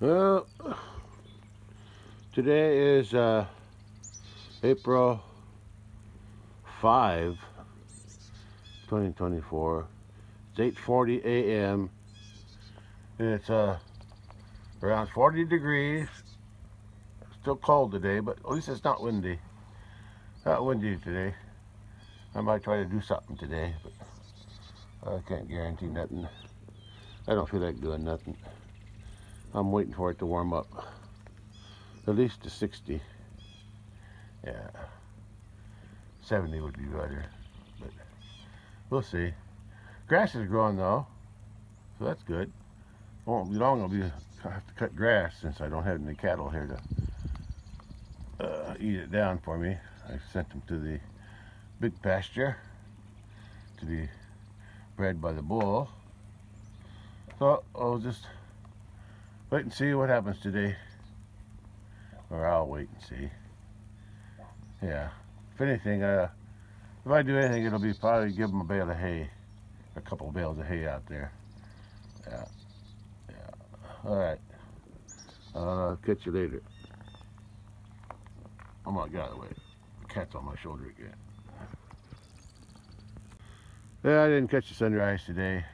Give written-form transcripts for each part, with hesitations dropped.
Well, today is April 5, 2024. It's 8:40 a.m. and it's around 40 degrees. Still cold today, but at least it's not windy. Not windy today. I might try to do something today, but I can't guarantee nothing. I don't feel like doing nothing. I'm waiting for it to warm up. At least to 60. Yeah. 70 would be better. But we'll see. Grass is growing though, so that's good. Won't be long I'll have to cut grass since I don't have any cattle here to eat it down for me. I sent them to the big pasture to be bred by the bull. So I'll just wait and see what happens today. Or I'll wait and see. Yeah. If anything, if I do anything, it'll be probably give them a bale of hay. A couple of bales of hay out there. Yeah. Yeah. Alright. I'll catch you later. Oh my God, wait. The cat's on my shoulder again. Yeah, I didn't catch the sunrise today.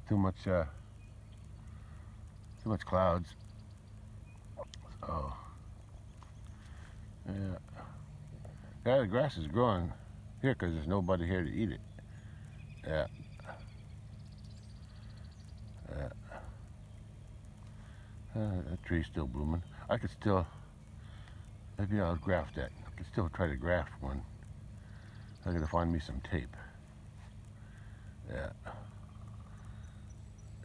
Too much clouds. Oh. Yeah. Yeah, the grass is growing here because there's nobody here to eat it. Yeah. Yeah. That tree's still blooming. I could still, maybe I'll graft that. I could still try to graft one. I gotta find me some tape. Yeah.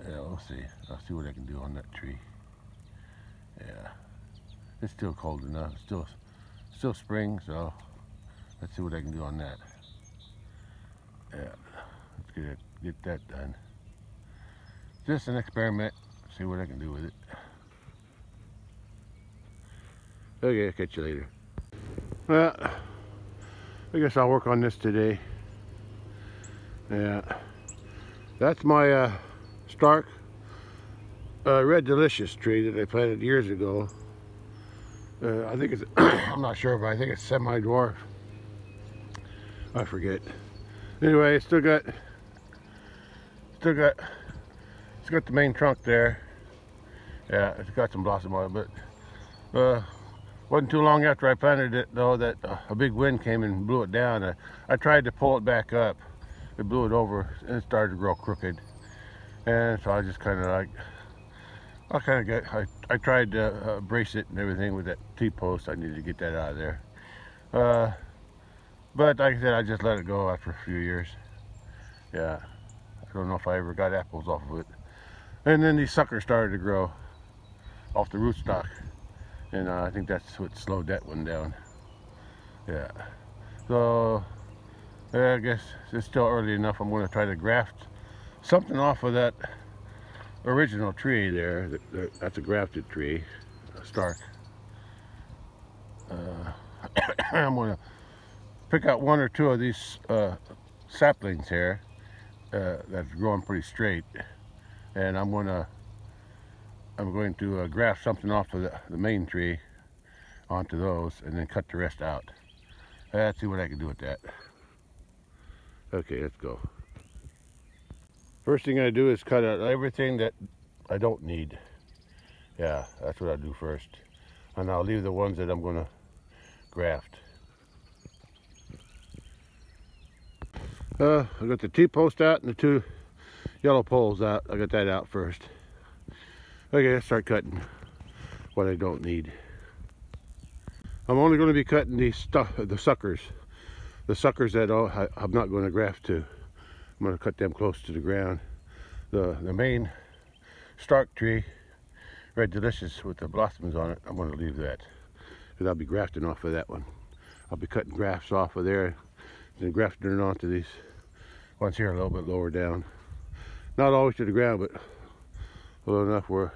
Yeah, we'll see. I'll see what I can do on that tree. Yeah. It's still cold enough. It's still spring, so let's see what I can do on that. Yeah. Let's get that done. Just an experiment. See what I can do with it. Okay, I'll catch you later. Well, I guess I'll work on this today. Yeah. That's my Stark Red Delicious tree that I planted years ago. I think it's, I'm not sure, but I think it's semi-dwarf. I forget. Anyway, it's got the main trunk there. Yeah, it's got some blossom on it, but wasn't too long after I planted it though that a big wind came and blew it down. I tried to pull it back up. It blew it over and it started to grow crooked. And so I just kind of like, I tried to brace it and everything with that T-post. I needed to get that out of there. But like I said, I just let it go after a few years. Yeah, I don't know if I ever got apples off of it. And then these suckers started to grow off the rootstock. And I think that's what slowed that one down. Yeah. So, I guess it's still early enough. I'm going to try to graft something off of that original tree there. That's a grafted tree, Stark. I'm going to pick out one or two of these saplings here that's growing pretty straight, and I'm going to graft something off of the main tree onto those, and then cut the rest out. Let's see what I can do with that. Okay, let's go. First thing I do is cut out everything that I don't need. Yeah, that's what I do first. And I'll leave the ones that I'm going to graft. I got the T-post out and the two yellow poles out. I got that out first. Okay, let's start cutting what I don't need. I'm only going to be cutting the suckers. The suckers that I'm not going to graft to. I'm going to cut them close to the ground. The main Stark tree, Red Delicious with the blossoms on it, I'm going to leave that. Because I'll be grafting off of that one. I'll be cutting grafts off of there and grafting it onto these ones here a little bit lower down. Not always to the ground, but low enough where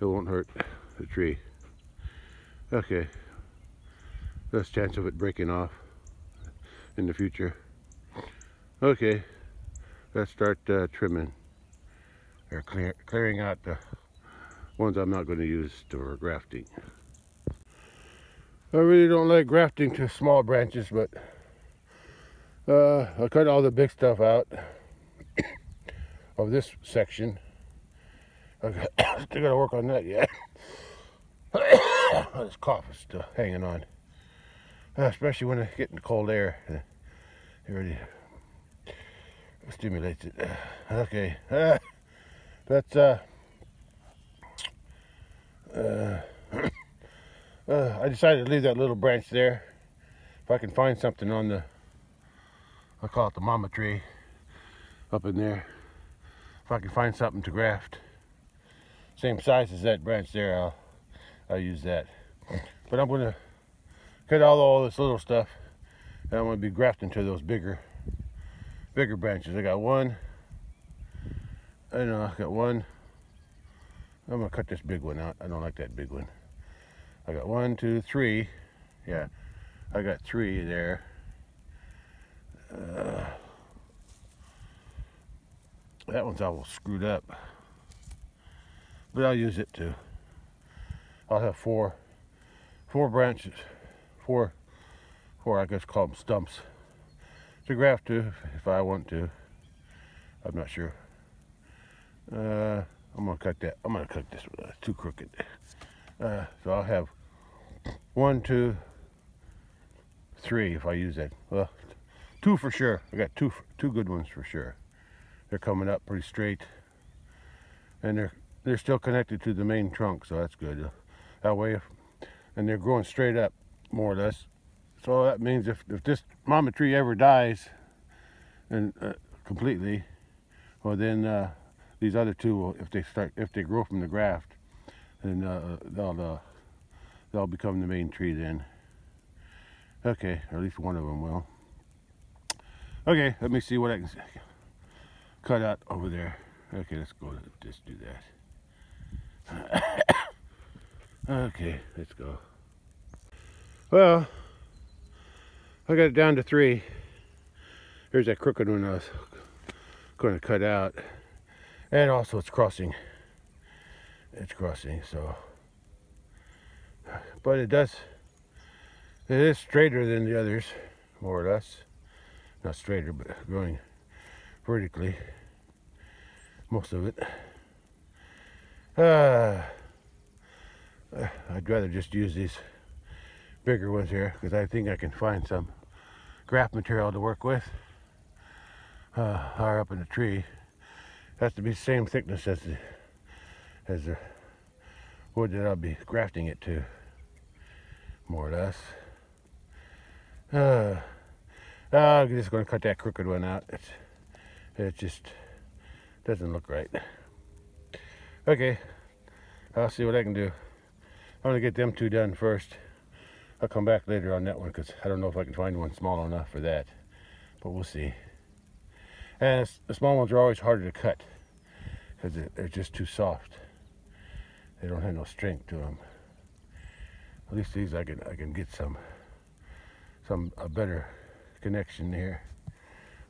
it won't hurt the tree. Okay. Less chance of it breaking off in the future. Okay, let's start trimming or clearing out ones I'm not going to use for grafting. I really don't like grafting to small branches, but I cut all the big stuff out of this section. Okay, still got to work on that yet. This cough is still hanging on, especially when it's getting cold air. It really stimulates it. Okay, that's I decided to leave that little branch there. If I can find something on the, I call it the mama tree, up in there. If I can find something to graft, same size as that branch there, I'll use that. But I'm gonna cut all this little stuff, and I'm gonna be grafting to those bigger branches. I got one. I got one. I'm gonna cut this big one out. I don't like that big one. I got 1, 2, 3. Yeah, I got 3 there. That one's all screwed up, but I'll use it too. I'll have four branches, four I guess call them stumps to graft to if I want to. I'm not sure. I'm gonna cut that. I'm gonna cut this one. It's too crooked. So I'll have 1, 2, 3 if I use that. Well, 2 for sure. I got two good ones for sure. They're coming up pretty straight, and they're still connected to the main trunk, so that's good. That way, and they're growing straight up, more or less. So that means if this mama tree ever dies, and completely, well then these other two will, if they grow from the graft, then they'll become the main tree then. Okay, or at least one of them will. Okay, let me see what I can cut out over there. Okay, let's go. Just do that. Okay, let's go. Well, I got it down to 3. Here's that crooked one I was going to cut out, and also it's crossing. It's crossing, so. But it is straighter than the others, more or less. Not straighter, but growing vertically, most of it. I'd rather just use these bigger ones here, because I think I can find some graft material to work with higher up in the tree. It has to be the same thickness as the wood that I'll be grafting it to, more or less. I'm just going to cut that crooked one out. It just doesn't look right. Okay, I'll see what I can do. I'm going to get them 2 done first. I'll come back later on that one, because I don't know if I can find one small enough for that, but we'll see. And the small ones are always harder to cut, because they're just too soft. They don't have no strength to them. At least these I can get a better connection here.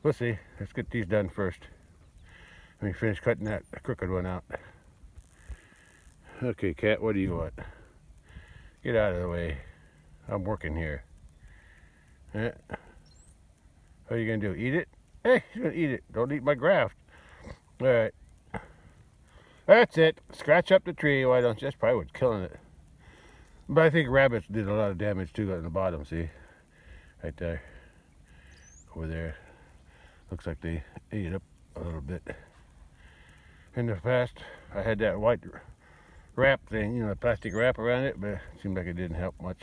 We'll see. Let's get these done first. Let me finish cutting that crooked one out. Okay, cat, what do you want? Get out of the way. I'm working here. What are you gonna do? Eat it? Hey, he's gonna eat it. Don't eat my graft. All right. That's it. Scratch up the tree. Why don't you? That's probably what's killing it. But I think rabbits did a lot of damage too on the bottom. See, right there, over there. Looks like they ate up a little bit. In the past, I had that white wrap thing, the plastic wrap around it, but it seemed like it didn't help much.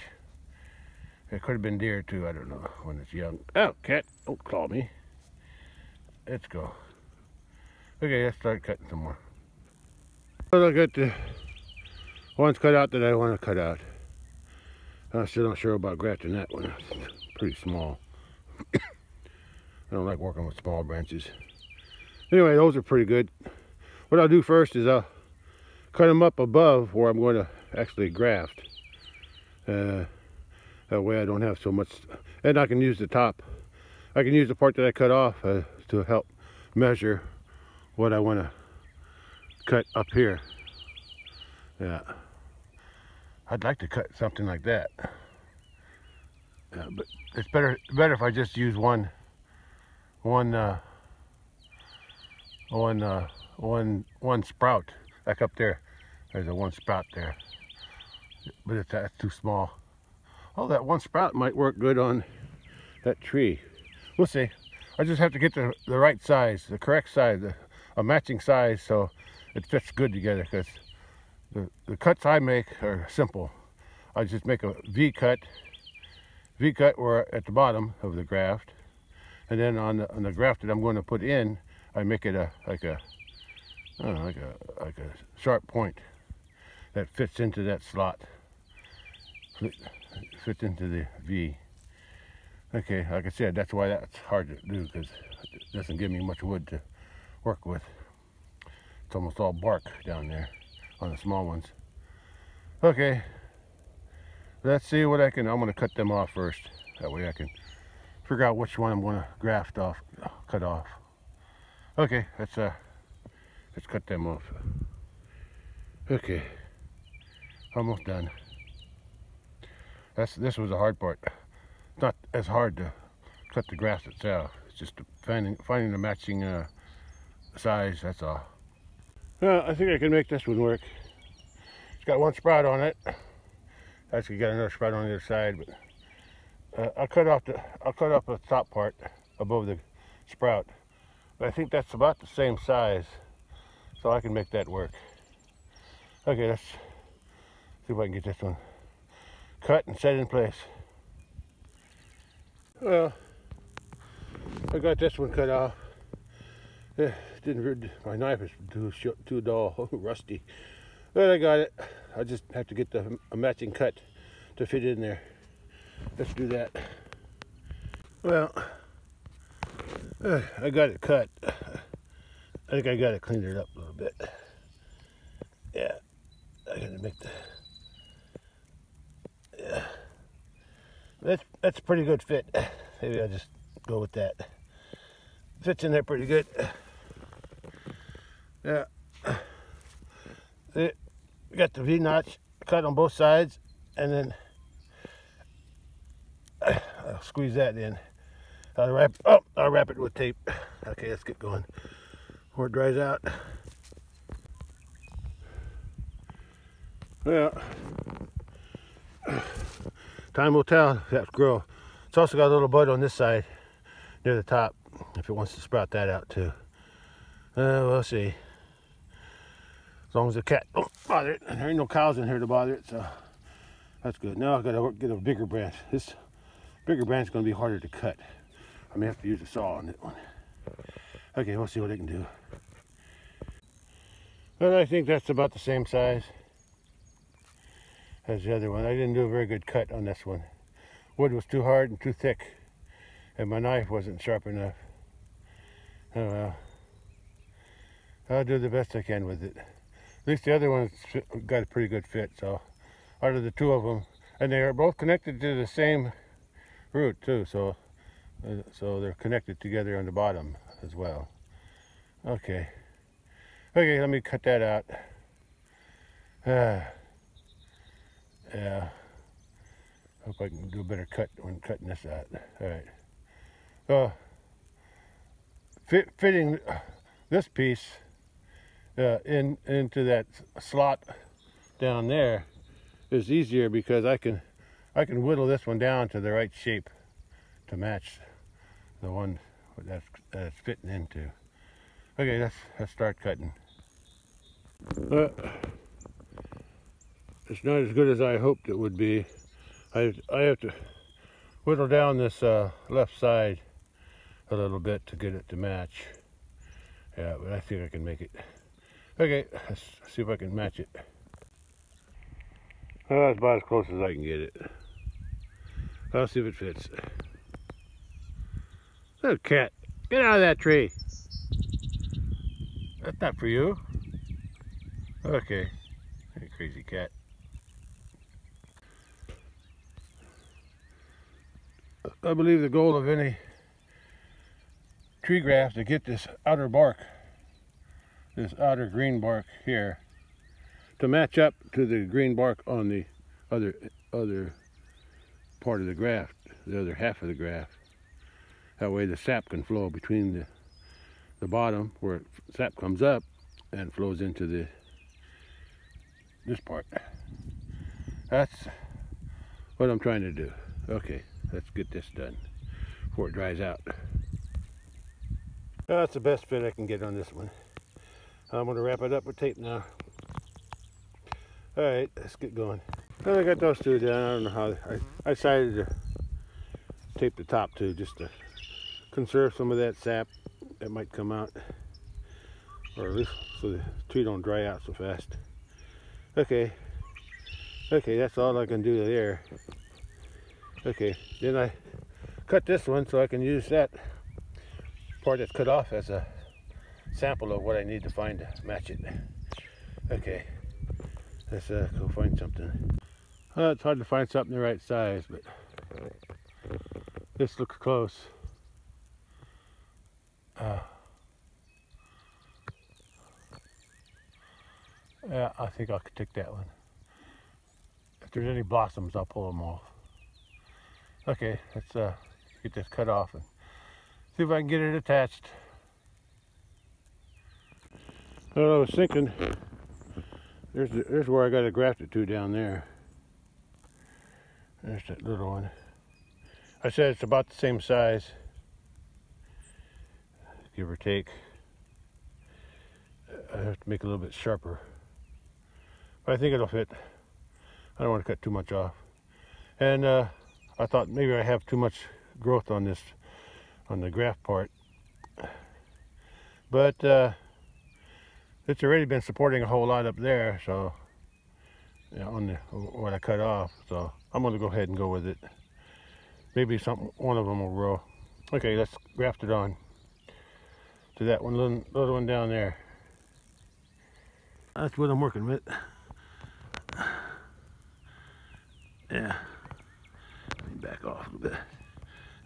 It could have been deer too. I don't know when it's young. Oh, cat! Don't claw me. Let's go. Okay, let's start cutting some more. Well, I got the ones cut out that I want to cut out. I'm still not sure about grafting that one. It's pretty small. I don't like working with small branches. Anyway, those are pretty good. What I'll do first is I'll cut them up above where I'm going to actually graft. That way I don't have so much, and I can use the top. I can use the part that I cut off to help measure what I want to cut up here. Yeah. I'd like to cut something like that. Yeah, but it's better if I just use one sprout. Like up there, there's a one sprout there, but that's too small. Oh, that one sprout might work good on that tree. We'll see. I just have to get the right size, the correct size, a matching size, so it fits good together. Because the cuts I make are simple. I just make a V cut where at the bottom of the graft, and then on the graft that I'm going to put in, I make it like a sharp point that fits into that slot. Fits into the V. Okay, like I said, that's why that's hard to do, because it doesn't give me much wood to work with. It's almost all bark down there on the small ones. Okay, let's see what I'm going to cut them off first. That way I can figure out which one I'm going to cut off. Okay, let's cut them off. Okay, almost done. This was the hard part. It's not as hard to cut the grass itself. It's just finding the matching size. That's all. Well, I think I can make this one work. It's got one sprout on it. Actually, got another sprout on the other side, but I'll cut off the top part above the sprout. But I think that's about the same size, so I can make that work. Okay, let's see if I can get this one cut and set in place. Well, I got this one cut off. My knife is too dull, rusty. But I got it. I just have to get a matching cut to fit in there. Let's do that. Well, I got it cut. I think I got it cleaned it up a little bit. Yeah, I gotta make that's a pretty good fit. Maybe I'll just go with that. Fits in there pretty good. Yeah. We got the V-notch cut on both sides, and then I'll squeeze that in. I'll wrap it with tape. Okay, let's get going before it dries out. Well, time will tell if that's grow. It's also got a little bud on this side near the top, if it wants to sprout that out too. We'll see. As long as the cat don't bother it, and there ain't no cows in here to bother it, so that's good. Now I've got to get a bigger branch. This bigger branch is going to be harder to cut. I may have to use a saw on that one. Okay, we'll see what I can do. But I think that's about the same size as the other one. I didn't do a very good cut on this one. Wood was too hard and too thick, and my knife wasn't sharp enough. Oh well. I'll do the best I can with it. At least the other one's got a pretty good fit, so out of the two of them, and they are both connected to the same root too, so they're connected together on the bottom as well. Okay, let me cut that out. Yeah, hope I can do a better cut when cutting this out. All right, fitting this piece into that slot down there is easier, because I can whittle this one down to the right shape to match the one that's fitting into. Okay, let's start cutting. It's not as good as I hoped it would be. I have to whittle down this left side a little bit to get it to match. Yeah, but I think I can make it. Okay, let's see if I can match it. That's about as close as I can get it. I'll see if it fits. Little cat, get out of that tree. That's not for you. Okay, hey, crazy cat. I believe the goal of any tree graft to get this outer bark, this outer green bark here, to match up to the green bark on the other part of the graft, the other half of the graft. That way the sap can flow between the bottom where sap comes up and flows into this part. That's what I'm trying to do. Okay, let's get this done before it dries out. That's the best fit I can get on this one. I'm going to wrap it up with tape now. Alright, let's get going. Well, I got those two down. I don't know how. I decided to tape the top too, just to conserve some of that sap that might come out, or at least so the tree don't dry out so fast. Okay, that's all I can do there. Okay, then I cut this one so I can use that part that's cut off as a sample of what I need to find to match it. Okay, let's go find something. It's hard to find something the right size, but this looks close. Yeah, I think I could take that one. If there's any blossoms, I'll pull them off. Okay, let's get this cut off and see if I can get it attached. Well, I was thinking, there's where I got to graft it to down there. There's that little one. I said it's about the same size, give or take. I have to make it a little bit sharper, but I think it'll fit. I don't want to cut too much off. And I thought maybe I have too much growth on the graft part, but it's already been supporting a whole lot up there, so yeah, on what I cut off. So I'm going to go ahead and go with it. Maybe one of them will grow. Okay, let's graft it on to that one little one down there. That's what I'm working with. Yeah, let me back off a little bit.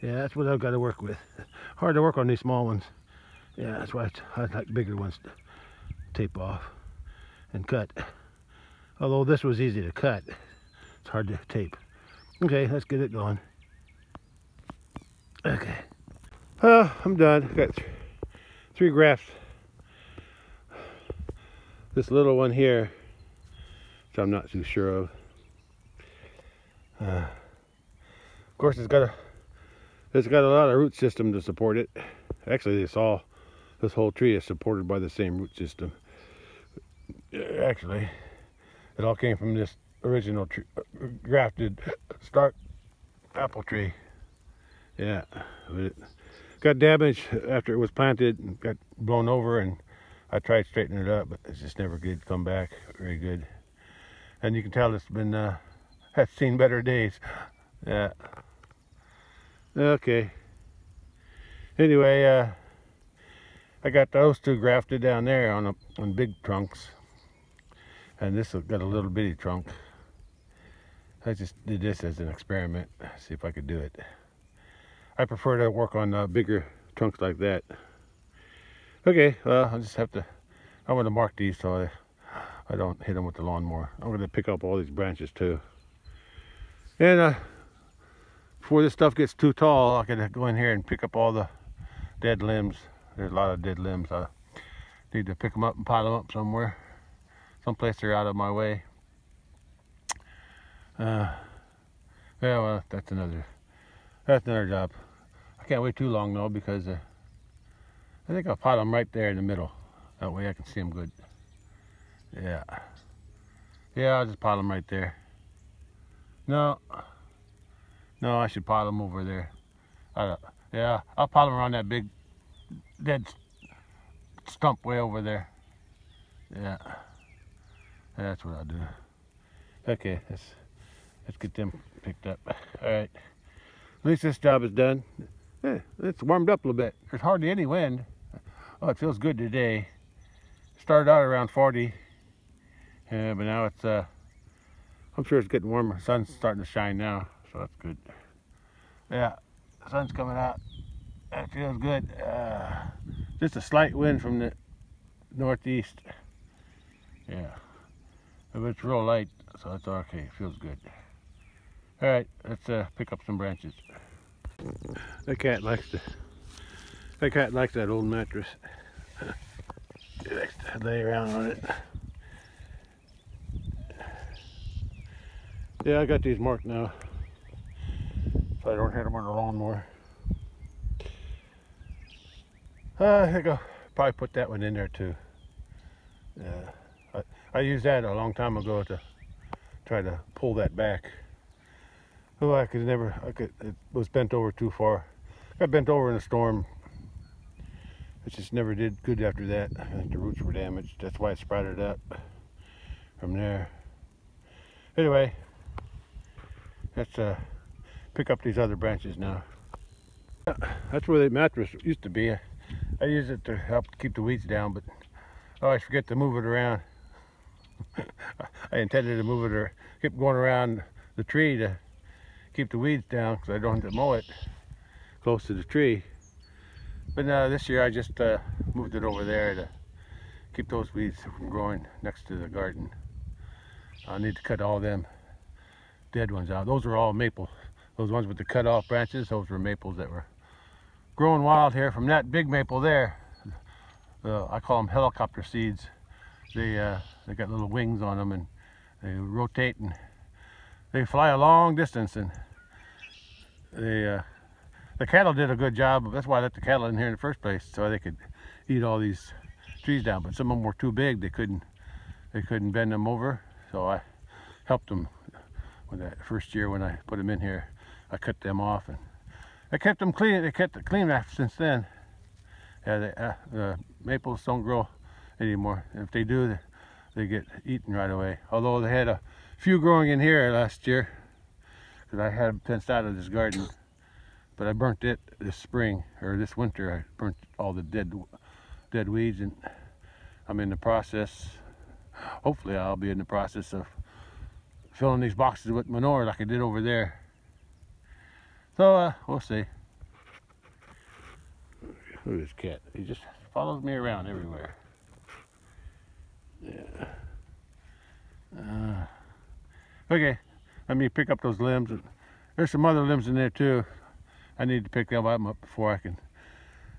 Yeah, that's what I've got to work with. Hard to work on these small ones. Yeah, that's why I like bigger ones to tape off and cut. Although this was easy to cut, it's hard to tape. Okay, let's get it going. Okay. I'm done. Got three grafts. This little one here, which I'm not too sure of. Of course, it's got a lot of root system to support it. Actually, this whole tree is supported by the same root system. Actually, it all came from this original grafted start apple tree. Yeah, but it got damaged after it was planted and got blown over, and I tried straightening it up, but it's just never good come back very good. And you can tell it's been has seen better days. Yeah. Okay. Anyway, I got those two grafted down there on big trunks, and this has got a little bitty trunk. I just did this as an experiment, see if I could do it. I prefer to work on bigger trunks like that. Okay, well, I'm going to mark these so I don't hit them with the lawnmower. I'm going to pick up all these branches too. And before this stuff gets too tall, I can go in here and pick up all the dead limbs. There's a lot of dead limbs. I need to pick them up and pile them up somewhere. Someplace they're out of my way. Yeah, well, that's another job. I can't wait too long though, because I think I'll pile them right there in the middle. That way I can see them good. Yeah. Yeah, I'll just pile them right there. No, I should pile them over there. Yeah, I'll pile them around that big dead stump way over there. Yeah, that's what I'll do. Okay, let's get them picked up. All right, at least this job is done. Yeah, it's warmed up a little bit. There's hardly any wind. Oh, it feels good today. Started out around 40, but now it's I'm sure it's getting warmer. The sun's starting to shine now, so that's good. Yeah, the sun's coming out. That feels good. Just a slight wind from the northeast. Yeah, But it's real light, so it's okay. It feels good. All right, let's pick up some branches. That cat likes that old mattress. He likes to lay around on it. Yeah, I got these marked now, so I don't hit them on the lawnmower. I think I'll probably put that one in there too. I used that a long time ago to try to pull that back. Oh, it was bent over too far. Got bent over in a storm. It just never did good after that. I think the roots were damaged. That's why it sprouted up from there. Anyway, let's pick up these other branches now. That's where the mattress used to be. I use it to help keep the weeds down, but I always forget to move it around. I intended to move it, or keep going around the tree to keep the weeds down because I don't have to mow it close to the tree. But this year I just moved it over there to keep those weeds from growing next to the garden. I need to cut all them dead ones out. Those are all maple. Those ones with the cut off branches, those were maples that were growing wild here from that big maple there. I call them helicopter seeds. They got little wings on them, and they rotate and they fly a long distance. And the cattle did a good job. That's why I let the cattle in here in the first place, so they could eat all these trees down. But some of them were too big; they couldn't bend them over. So I helped them with that first year when I put them in here. I cut them off, and I kept them clean. They kept it clean since then. Yeah, the maples don't grow anymore. If they do, they get eaten right away. Although they had a few growing in here last year, because I had them fenced out of this garden. But I burnt it this spring, or this winter. I burnt all the dead weeds, and I'm in the process. Hopefully, I'll be in the process of filling these boxes with manure like I did over there. So we'll see. Look at this cat. He just follows me around everywhere. Yeah. Okay, let me pick up those limbs. There's some other limbs in there too. I need to pick them up before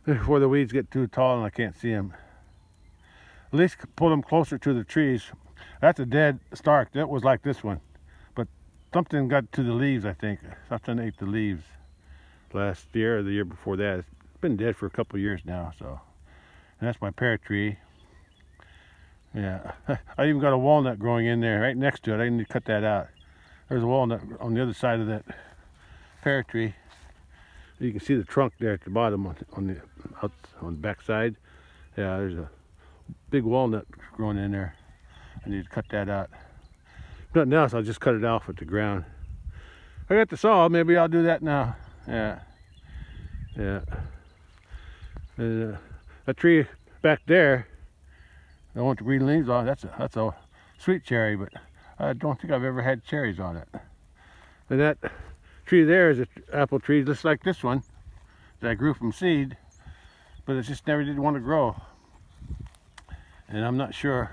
the weeds get too tall and I can't see them. At least pull them closer to the trees. That's a dead stalk. That was like this one, but something got to the leaves. I think something ate the leaves last year or the year before that. It's been dead for a couple of years now. So, and that's my pear tree. Yeah, I even got a walnut growing in there right next to it. I need to cut that out. There's a walnut on the other side of that pear tree. You can see the trunk there at the bottom on the back side. Yeah, there's a big walnut growing in there. I need to cut that out. If nothing else, I'll just cut it off at the ground. I got the saw. Maybe I'll do that now. Yeah, yeah. And, that tree back there, I want the green leaves on. That's a sweet cherry, but I don't think I've ever had cherries on it. And that tree there is an apple tree just like this one that I grew from seed, but it just never did want to grow. And I'm not sure,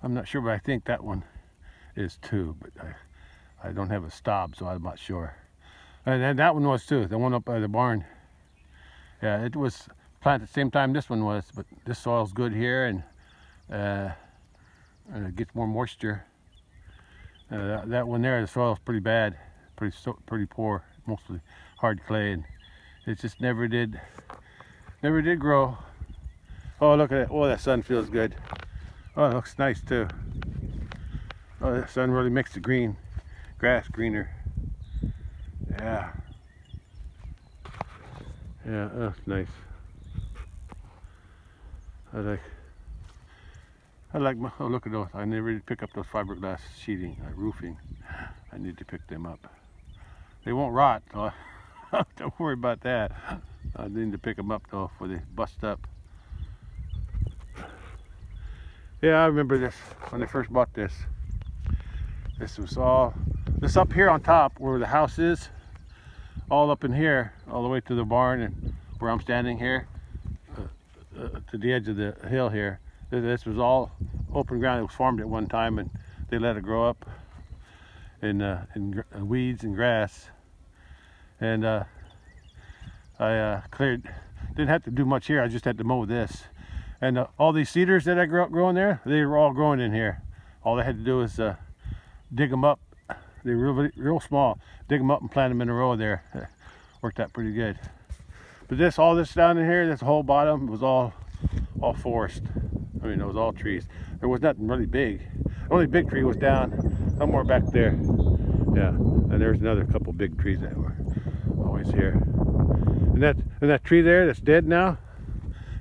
but I think that one is too, but I don't have a stop, so I'm not sure. And that one was too, the one up by the barn. Yeah, it was planted at the same time this one was, but this soil's good here, and it gets more moisture. That one there, the soil's pretty bad, pretty poor, mostly hard clay, and it just never did grow. Oh, look at it! Oh, that sun feels good. Oh, it looks nice too. Oh, the sun really makes the grass greener. Yeah. Yeah, that's nice. I like my, oh look at those. I never did pick up those fiberglass sheeting, roofing. I need to pick them up. They won't rot, so don't worry about that. I need to pick them up though before they bust up. Yeah, I remember this when I first bought this. This up here on top where the house is, all up in here, all the way to the barn and where I'm standing here, to the edge of the hill here. This was all open ground. It was farmed at one time, and they let it grow up in weeds and grass. And I cleared. Didn't have to do much here. I just had to mow this. And all these cedars that I grew up growing there, they were all growing in here. All I had to do was dig them up. They were real small. Dig them up and plant them in a row there. Worked out pretty good. But all this down in here, this whole bottom was all forest. I mean, it was all trees. There was nothing really big. The only big tree was down somewhere back there. Yeah, and there's another couple big trees that were always here. And that tree there that's dead now,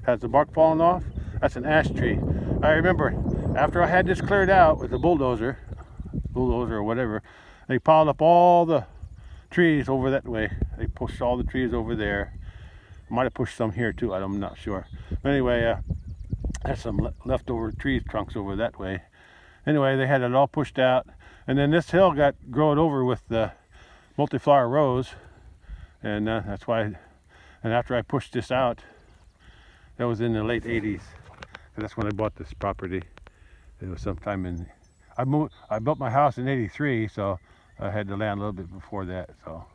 has the bark falling off. That's an ash tree. I remember after I had this cleared out with the bulldozer or whatever, they piled up all the trees over that way. They pushed all the trees over there. Might have pushed some here too. I'm not sure. But anyway, there's some leftover tree trunks over that way. Anyway, they had it all pushed out, and then this hill got grown over with the multi-flower rose, and that's why. And after I pushed this out, that was in the late 80s, and that's when I bought this property. It was sometime in. I built my house in '83, so I had the land a little bit before that. So,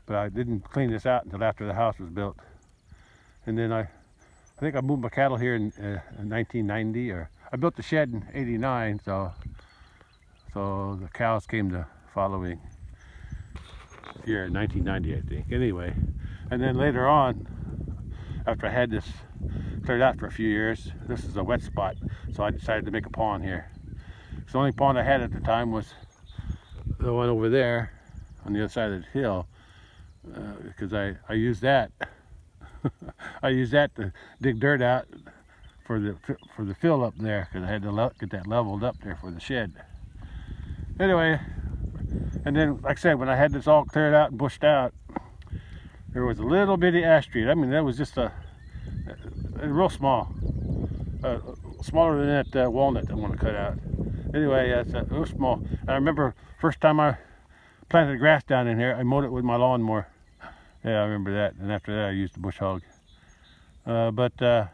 but I didn't clean this out until after the house was built, and then I think I moved my cattle here in 1990, or I built the shed in '89, so the cows came the following year in 1990, I think. Anyway, and then later on, after I had this cleared out for a few years, this is a wet spot, so I decided to make a pond here. So the only pond I had at the time was the one over there on the other side of the hill, because I used that. I used that to dig dirt out for the fill up there, because I had to get that leveled up there for the shed. Anyway, and then like I said, when I had this all cleared out and bushed out, there was a little bitty ash tree. I mean, that was just a real small, smaller than that walnut I want to cut out. Anyway, it was small. I remember first time I planted grass down in here, I mowed it with my lawnmower. Yeah, I remember that. And after that, I used the bush hog. Yeah,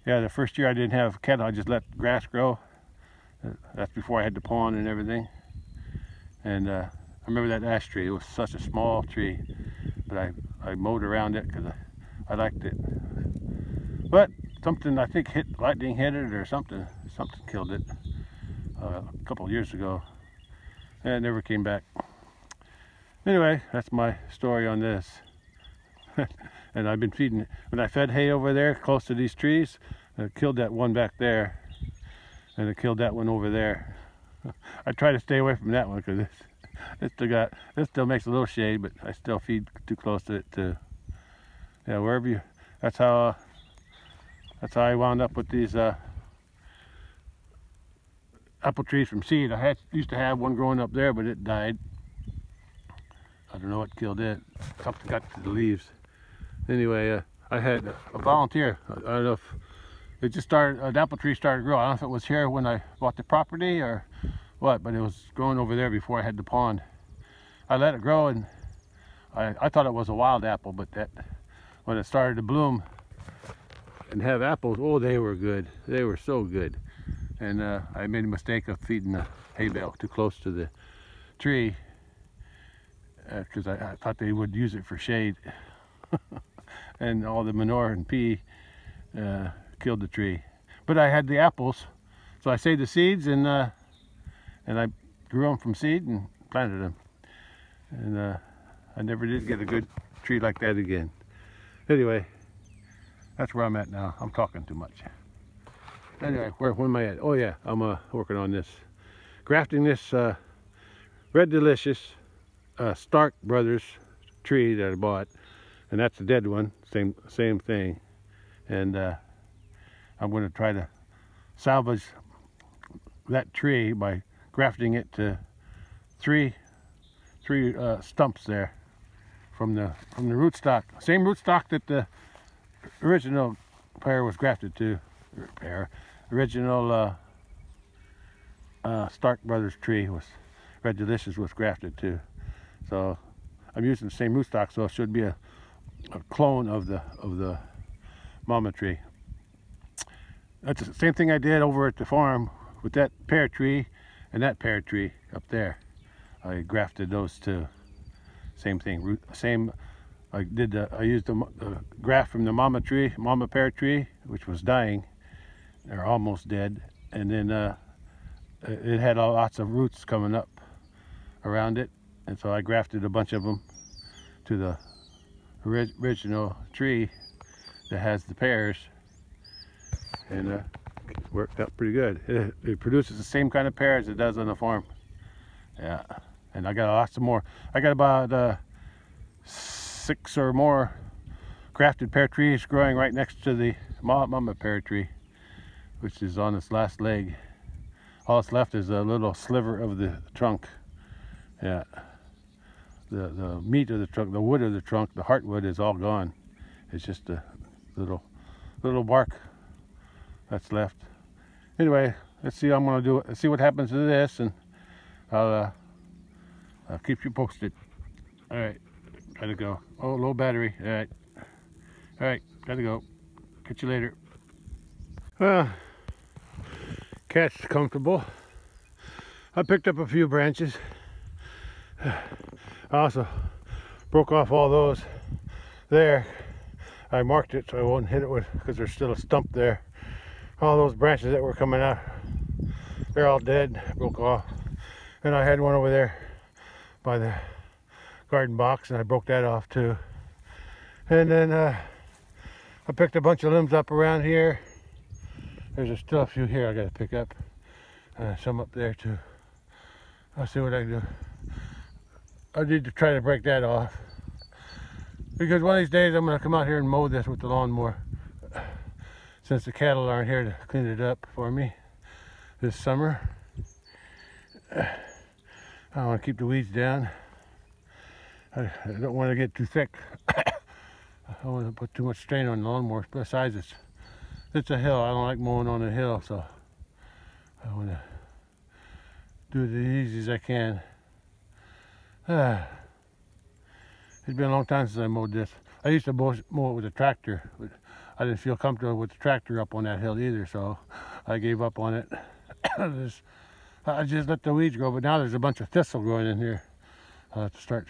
the first year I didn't have cattle. I just let grass grow. That's before I had the pond and everything. And I remember that ash tree. It was such a small tree, but I mowed around it because I liked it. But something, I think, lightning hit it or something killed it a couple of years ago, and it never came back. Anyway, that's my story on this. And I've been feeding, when I fed hay over there close to these trees, it killed that one back there, and it killed that one over there. I try to stay away from that one because it still makes a little shade, but I still feed too close to it too. Yeah, wherever you, that's how I wound up with these apple trees from seed. I used to have one growing up there, but it died. I don't know what killed it. Something got to the leaves. Anyway, I had a volunteer. I don't know if it just started, an apple tree started to grow. I don't know if it was here when I bought the property or what, but it was growing over there before I had the pond. I let it grow, and I thought it was a wild apple, but when it started to bloom and have apples, oh, they were good. They were so good. And I made a mistake of feeding the hay bale too close to the tree, because I thought they would use it for shade. And all the manure and pea killed the tree. But I had the apples, so I saved the seeds, and I grew them from seed and planted them. And I never did get a good tree like that again. Anyway, that's where I'm at now. I'm talking too much. Anyway, where am I at? Oh yeah, I'm working on this. Grafting this Red Delicious Stark Brothers tree that I bought. And that's the dead one, same thing. And I'm going to try to salvage that tree by grafting it to three stumps there from the rootstock, same rootstock that the original pear was grafted to. Original Stark Brothers tree was Red Delicious was grafted to. So I'm using the same rootstock, so it should be a clone of the mama tree. That's the same thing I did over at the farm with that pear tree and that pear tree up there. I grafted those two. Same thing. Same. I used the graft from the mama pear tree, which was dying. They're almost dead, and then it had lots of roots coming up around it, and so I grafted a bunch of them to the original tree that has the pears, and it worked out pretty good. It produces the same kind of pears it does on the farm. Yeah, and I got lots of more. I got about 6 or more grafted pear trees growing right next to the mama pear tree, which is on its last leg. All that's left is a little sliver of the trunk. Yeah, the meat of the trunk, the wood of the trunk, the heartwood is all gone. It's just a little bark that's left. Anyway, let's see how I'm gonna do it. Let's see what happens to this, and I'll keep you posted. All right, gotta go. Oh, low battery. All right, gotta go. Catch you later. Cat's comfortable. I picked up a few branches. I also broke off all those there. I marked it so I won't hit it with, because there's still a stump there. All those branches that were coming out, they're all dead, broke off. And I had one over there by the garden box, and I broke that off too. And then I picked a bunch of limbs up around here. There's still a few here I gotta pick up. Some up there too. I'll see what I can do. I need to try to break that off, because one of these days I'm gonna come out here and mow this with the lawnmower, since the cattle aren't here to clean it up for me this summer. I want to keep the weeds down. I don't want to get too thick. I don't want to put too much strain on the lawnmower. Besides, it's a hill. I don't like mowing on a hill, so I want to do it as easy as I can. It's been a long time since I mowed this. I used to mow it with a tractor, but I didn't feel comfortable with the tractor up on that hill either, so I gave up on it. I just let the weeds grow, but now there's a bunch of thistle growing in here. I'll have to start.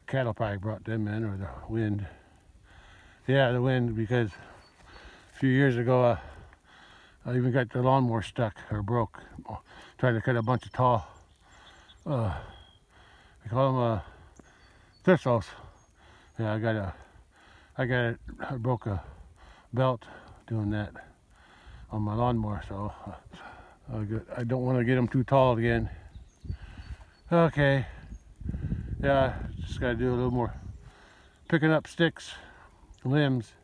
Cattle probably brought them in, or the wind. Yeah, the wind, because a few years ago I even got the lawnmower stuck or broke trying to cut a bunch of tall, they call them thistles. Yeah, I broke a belt doing that on my lawnmower, so I don't want to get them too tall again. Okay, yeah, just got to do a little more picking up sticks, limbs,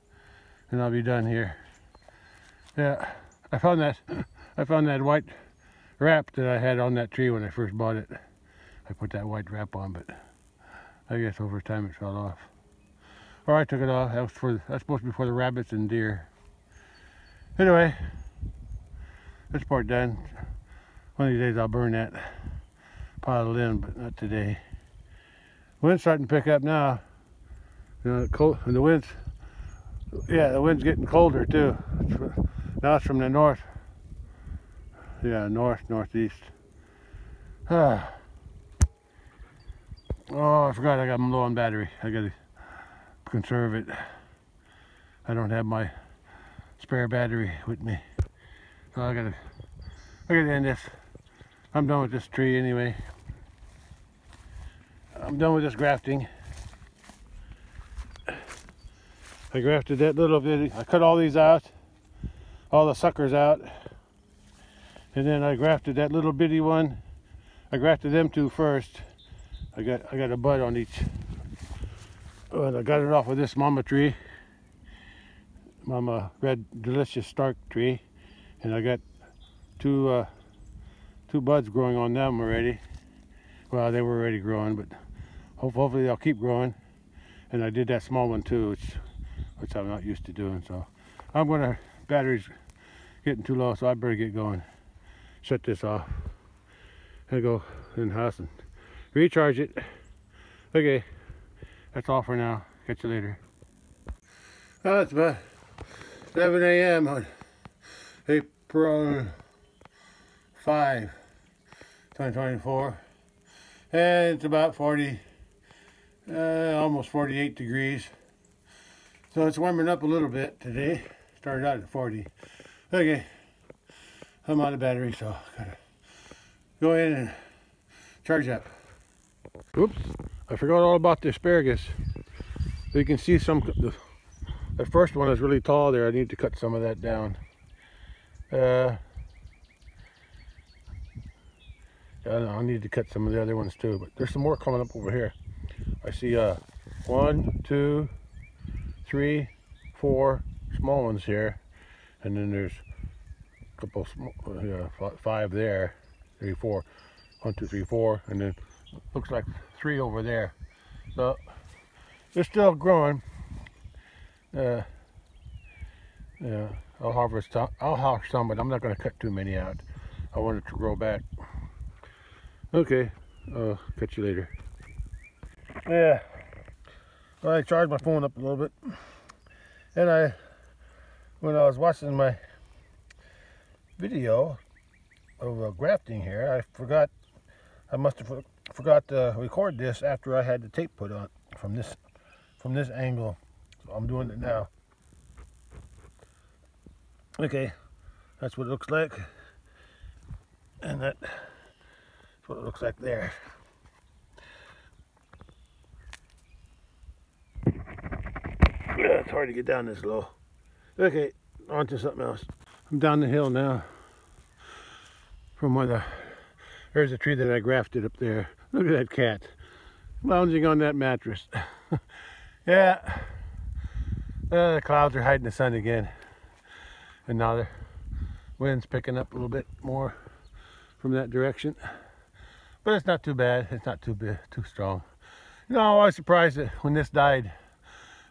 and I'll be done here. Yeah, I found that white wrap that I had on that tree when I first bought it. I put that white wrap on, but I guess over time it fell off. Or I took it off. That's supposed to be for the rabbits and deer. Anyway, this part done. One of these days I'll burn that pile of limb, but not today. Wind's starting to pick up now. You know, cold, and the wind's getting colder too. Now it's from the north. Yeah, northeast. Oh, I forgot I got low on battery. I gotta conserve it. I don't have my spare battery with me, so I gotta end this. I'm done with this tree anyway. I'm done with this grafting. I grafted that little bit. I cut all these out, all the suckers out, and then I grafted that little bitty one. I grafted them two first. I got a bud on each. And I got it off of this mama tree, mama red delicious stark tree, and I got two buds growing on them already. Well, they were already growing, but hopefully they'll keep growing. And I did that small one too, which I'm not used to doing. So battery's getting too low, so I better get going. Shut this off and go in the house and recharge it. Okay, that's all for now. Catch you later. Oh, it's about 7 a.m. on April 5, 2024. And it's about 40, almost 48 degrees. So it's warming up a little bit today. Started out at 40. Okay, I'm out of battery, so gotta go in and charge up. Oops, I forgot all about the asparagus. So you can see the first one is really tall there. I need to cut some of that down. I need to cut some of the other ones too, but there's some more coming up over here. I see 1, 2, 3, 4 small ones here, and then there's a couple small, 5 there, 3, 4, 1, 2, 3, 4, and then looks like 3 over there. So they're still growing. Yeah, I'll harvest some, but I'm not going to cut too many out. I want it to grow back. Okay, I'll catch you later. Yeah, well, I charged my phone up a little bit, and when I was watching my video of grafting here, I must have forgot to record this after I had the tape put on from this angle. So I'm doing it now. Okay, that's what it looks like, and that's what it looks like there. Yeah, it's hard to get down this low. Okay, on to something else. I'm down the hill now from where there's a tree that I grafted up there. Look at that cat lounging on that mattress. Yeah, the clouds are hiding the sun again, and now the wind's picking up a little bit more from that direction, but it's not too bad. It's not too strong. You know, I was surprised that when this died,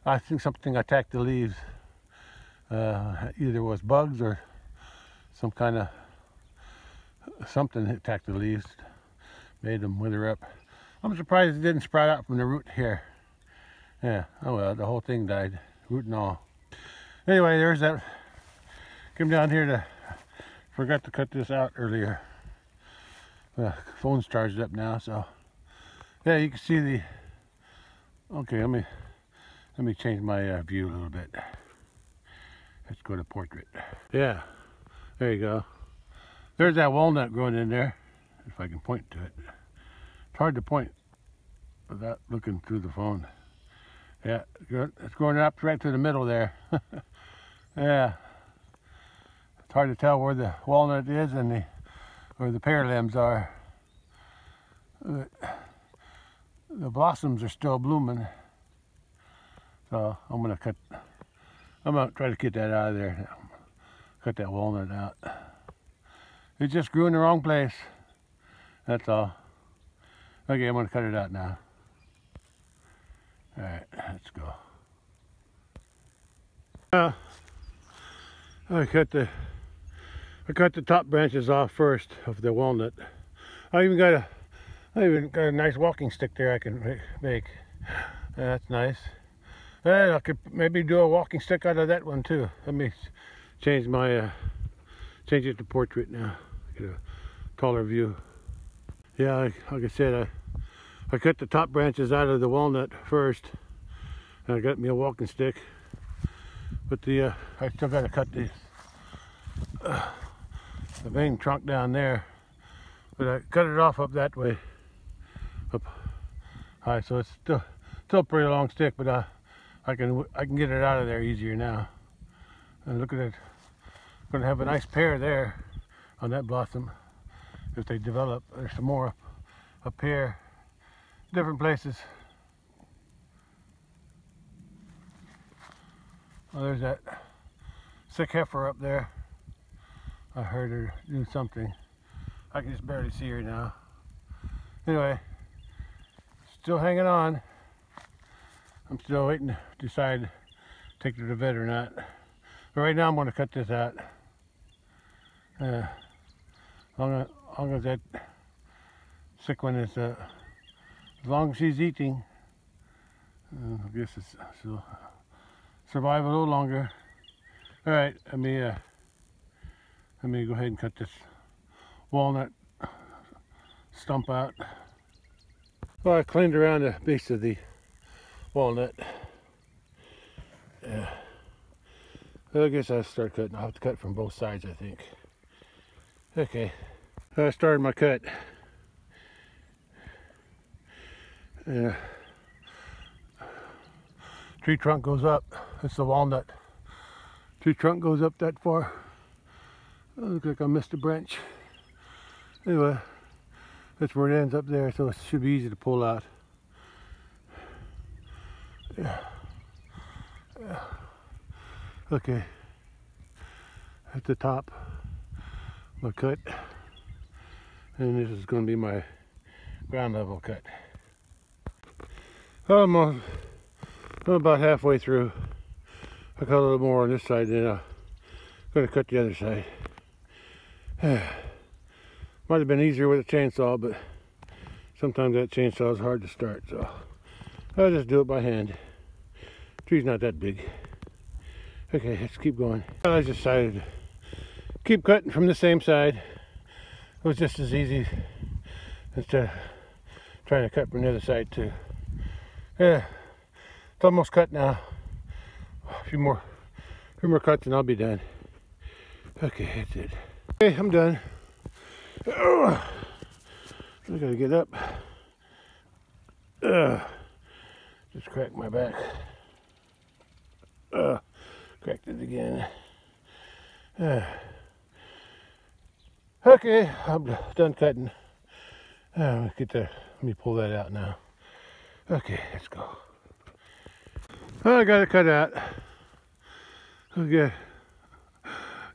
I think something attacked the leaves. Either was bugs or some kind of something attacked the leaves, made them wither up. I'm surprised it didn't sprout out from the root here. Yeah, oh well, the whole thing died, root and all. Anyway, there's that. Came down here forgot to cut this out earlier. Phone's charged up now, so yeah, you can see the. Okay, let me change my view a little bit. Let's go to portrait. Yeah, there you go. There's that walnut growing in there, if I can point to it. It's hard to point without looking through the phone. Yeah, it's growing up right through the middle there. Yeah, it's hard to tell where the walnut is and where the pear limbs are. The blossoms are still blooming, so I'm gonna try to get that out of there. Cut that walnut out. It just grew in the wrong place. That's all. Okay, I'm gonna cut it out now. All right, let's go. I cut the top branches off first of the walnut. I even got a nice walking stick there I can make. That's nice. And I could maybe do a walking stick out of that one too. Let me change it to portrait now. Get a taller view. Yeah, like I said, I cut the top branches out of the walnut first, and I got me a walking stick. But I still got to cut the main trunk down there. But I cut it off up that way. Up high, so it's still a pretty long stick, but I can get it out of there easier now. And look at it. I'm gonna have a nice pear there on that blossom if they develop. There's some more up here, different places. Oh, there's that sick heifer up there. I heard her do something. I can just barely see her now. Anyway, still hanging on. I'm still waiting to decide to take her to the vet or not. But right now I'm going to cut this out. As long as that sick one is, as long as she's eating, I guess she'll survive a little longer. All right, let me Let me go ahead and cut this walnut stump out. Well, I cleaned around the base of the walnut. Yeah. I guess I'll start cutting. I'll have to cut from both sides, I think. Okay. I started my cut. Yeah. Tree trunk goes up. It's the walnut. Tree trunk goes up that far. Oh, looks like I missed a branch. Anyway, that's where it ends up there, so it should be easy to pull out. Yeah. Yeah. Okay. At the top, my cut. And this is going to be my ground level cut. I'm about halfway through. I cut a little more on this side, then I'm going to cut the other side. Might have been easier with a chainsaw, but sometimes that chainsaw is hard to start, so I'll just do it by hand. The tree's not that big. Okay, let's keep going. I just decided to keep cutting from the same side. It was just as easy as trying to cut from the other side too. Yeah, it's almost cut now. A few more cuts and I'll be done. Okay, that's it. Okay, I'm done. I gotta get up. Just cracked my back. Cracked it again. Okay, I'm done cutting. Let me pull that out now. Okay, let's go. Oh, I got it cut out. Okay.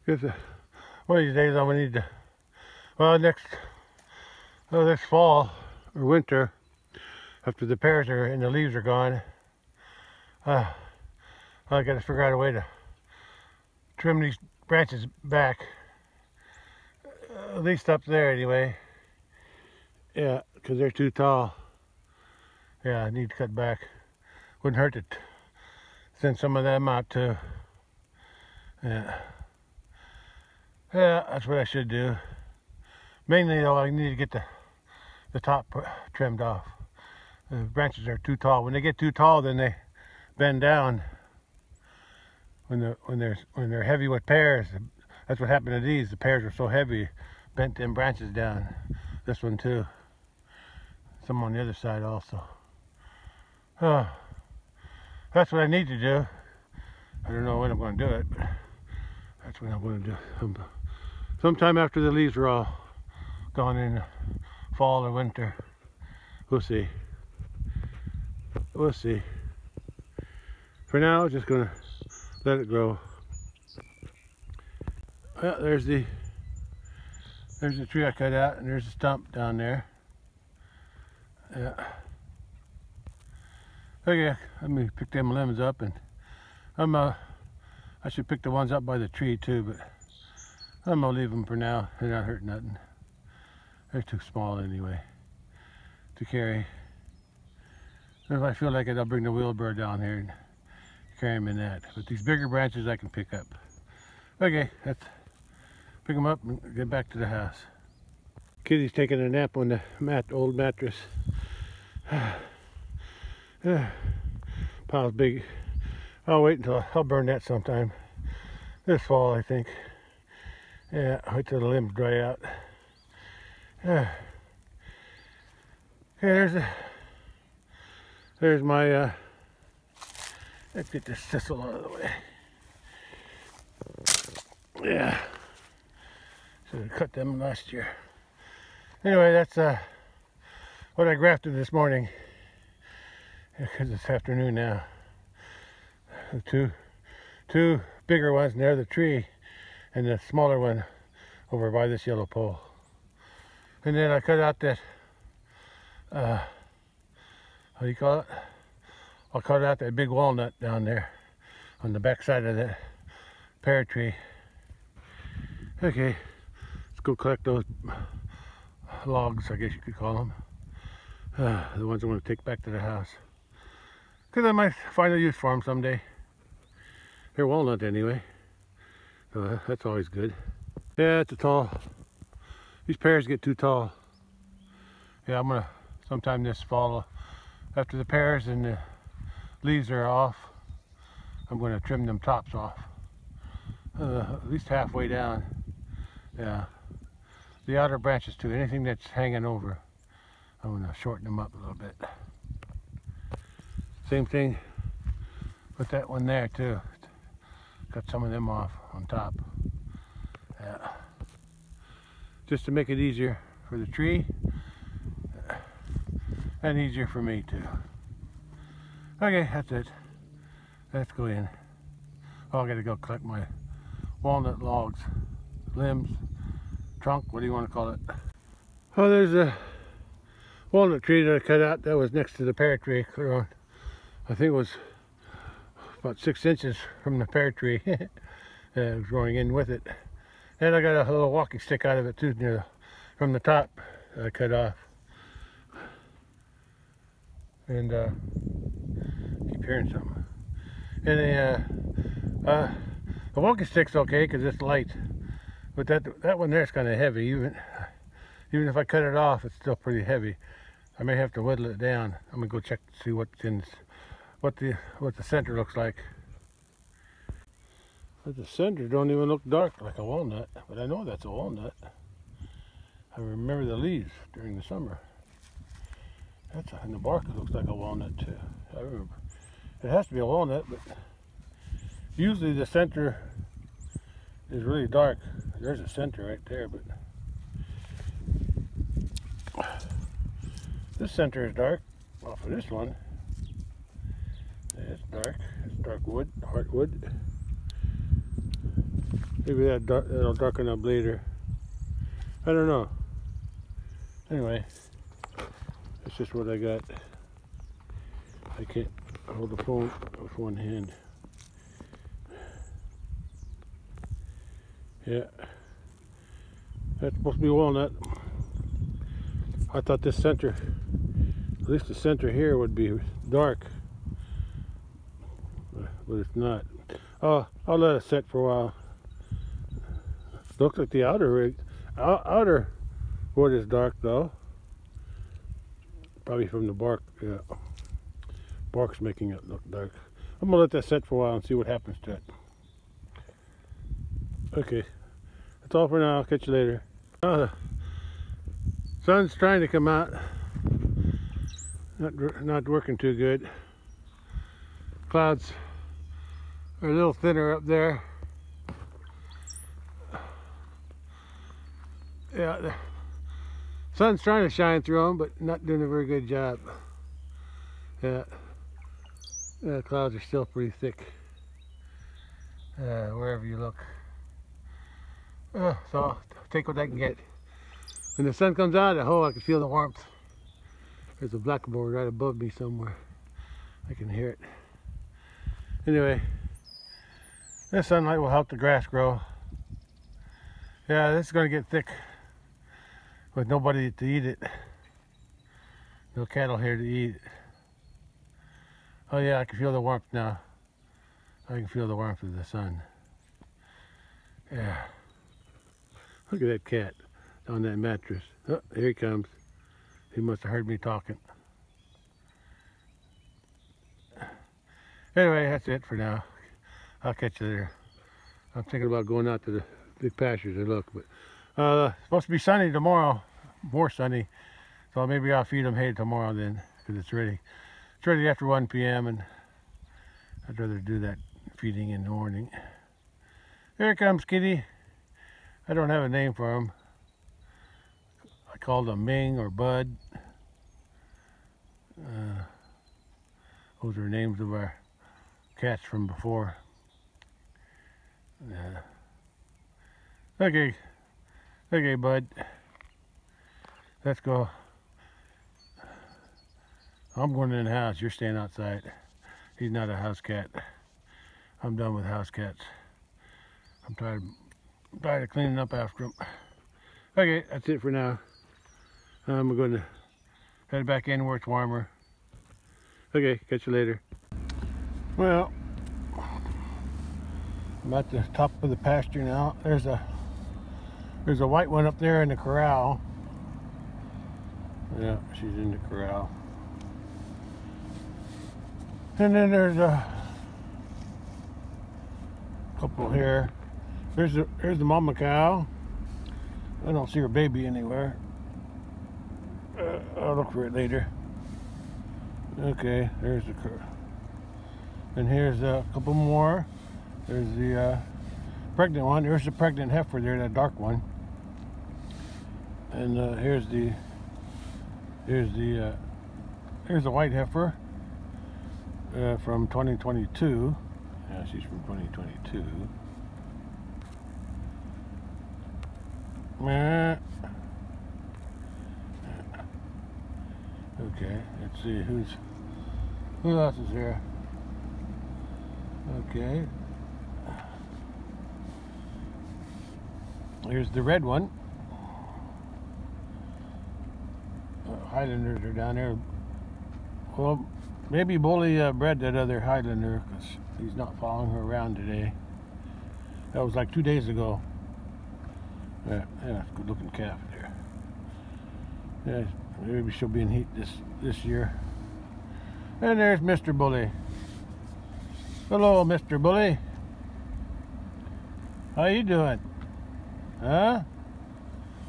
Guess one of these days I'm gonna need to. Well, next fall or winter, after the pears are and the leaves are gone, I got to figure out a way to trim these branches back, at least up there anyway. Yeah, because they're too tall. Yeah, I need to cut back. Wouldn't hurt to send some of them out too. Yeah, that's what I should do. Mainly though, I need to get the top trimmed off. The branches are too tall. When they get too tall, then they bend down. When they're heavy with pears, that's what happened to these. The pears were so heavy, bent them branches down. This one too. Some on the other side also. That's what I need to do. I don't know when I'm going to do it, but that's what I'm going to do. Sometime after the leaves are all gone in fall or winter. We'll see. We'll see. For now, just going to let it grow. Well, there's the tree I cut out, and there's a stump down there. Yeah. Okay, let me pick them limbs up, and I should pick the ones up by the tree too, but I'm gonna leave them for now. They're not hurting nothing. They're too small anyway to carry. If I feel like it, I'll bring the wheelbarrow down here and carry them in that. But these bigger branches I can pick up. Okay, let's pick them up and get back to the house. Kitty's taking a nap on the old mattress. Pile's big. I'll wait until I'll burn that sometime this fall, I think. Yeah, wait till the limbs dry out. Okay, there's my let's get this thistle out of the way. Yeah, should have cut them last year. Anyway, that's what I grafted this morning, because it's afternoon now. The two bigger ones near the tree, and the smaller one over by this yellow pole. And then I cut out that how do you call it? I'll cut out that big walnut down there on the back side of the pear tree. Okay, let's go collect those logs, I guess you could call them. The ones I want to take back to the house, because I might find a use for them someday. They're walnut anyway, so that's always good. Yeah, it's a tall. These pears get too tall. Yeah, I'm gonna sometime this fall, after the pears and the leaves are off, I'm gonna trim them tops off. At least halfway down. Yeah. The outer branches too. Anything that's hanging over, I'm gonna shorten them up a little bit. Same thing with that one there too. Cut some of them off on top. Yeah. Just to make it easier for the tree and easier for me too. Okay, that's it. Let's go in. Oh, I gotta go collect my walnut logs, limbs, trunk, what do you want to call it? Oh, there's a walnut tree that I cut out that was next to the pear tree, clear on. I think it was about 6 inches from the pear tree. It was growing in with it. And I got a little walking stick out of it too, from the top I cut off. And keep hearing something. And the walking stick's okay because it's light, but that one there is kind of heavy. Even if I cut it off, it's still pretty heavy. I may have to whittle it down. I'm gonna go check to see what's in what the center looks like. But the center don't even look dark like a walnut, but I know that's a walnut. I remember the leaves during the summer. And the bark looks like a walnut too. I remember. It has to be a walnut, but usually the center is really dark. There's a center right there, but this center is dark off of this one. Yeah, it's dark. It's dark wood, heartwood. Maybe that'll darken up later. I don't know. Anyway, that's just what I got. I can't hold the phone with one hand. Yeah, that's supposed to be walnut. I thought this center, at least the center here, would be dark, but it's not. Oh, I'll let it set for a while. Looks like the outer wood is dark though. Probably from the bark. Yeah, bark's making it look dark. I'm gonna let that set for a while and see what happens to it. Okay, that's all for now. I'll catch you later. The sun's trying to come out. Not working too good. Clouds are a little thinner up there. Yeah, the sun's trying to shine through them, but not doing a very good job. Yeah, the clouds are still pretty thick wherever you look. So I'll take what I can get. When the sun comes out, I can feel the warmth. There's a blackboard right above me somewhere. I can hear it. Anyway, this sunlight will help the grass grow. Yeah, this is going to get thick with nobody to eat it. No cattle here to eat it. Oh yeah, I can feel the warmth now. I can feel the warmth of the sun. Yeah. Look at that cat on that mattress. Oh, here he comes. He must have heard me talking. Anyway, that's it for now. I'll catch you there. I'm thinking about going out to the big pastures and look, but it's supposed to be sunny tomorrow, more sunny. So maybe I'll feed them hay tomorrow then, because it's ready. It's ready after 1 p.m. and I'd rather do that feeding in the morning. Here comes Kitty. I don't have a name for him. I called him Ming or Bud. Those are names of our cats from before. Okay, Bud. Let's go. I'm going in the house. You're staying outside. He's not a house cat. I'm done with house cats. I'm tired of cleaning up after them. Okay, that's it for now. I'm going to head back in where it's warmer. Okay, catch you later. Well, I'm at the top of the pasture now. There's a There's a white one up there in the corral. Yeah, she's in the corral. And then there's a couple here. Here's the mama cow. I don't see her baby anywhere. I'll look for it later. Okay, there's the and here's a couple more. There's the pregnant one. There's the pregnant heifer there, that dark one. And here's the white heifer from 2022. Yeah, she's from 2022. Okay, let's see who else is here. Okay, here's the red one. Highlanders are down there. Well, maybe Bully bred that other Highlander because he's not following her around today. That was like 2 days ago. Yeah, good looking calf there. Yeah, maybe she'll be in heat this year. And there's Mr. Bully. Hello, Mr. Bully. How you doing? Huh?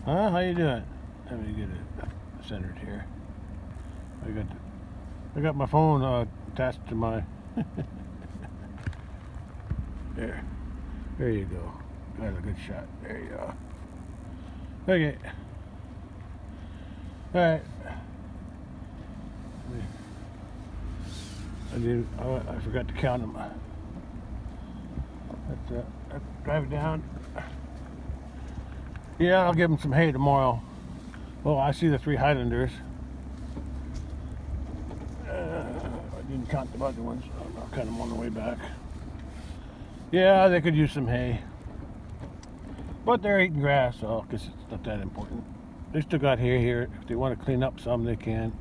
How you doing? Let me get it centered here. I got my phone attached to my. There you go. Got a good shot. There you go. Okay. All right. I forgot to count them. Let's drive it down. Yeah, I'll give them some hay tomorrow. Oh, I see the 3 Highlanders. I didn't count the other ones. I'll count them on the way back. Yeah, they could use some hay. But they're eating grass, so I guess it's not that important. They still got hay here. If they want to clean up some, they can.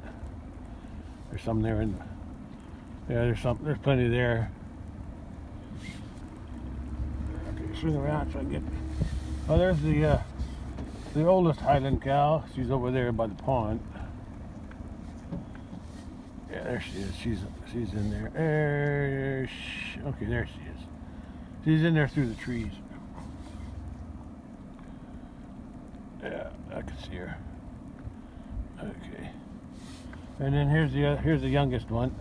There's some there in. Yeah, there's plenty there. Okay, swing around so I can get. Oh, there's the oldest Highland cow. She's over there by the pond. Yeah, there she is. She's in there. Okay, there she is. She's in there through the trees. Yeah, I can see her. Okay. And then here's the youngest one.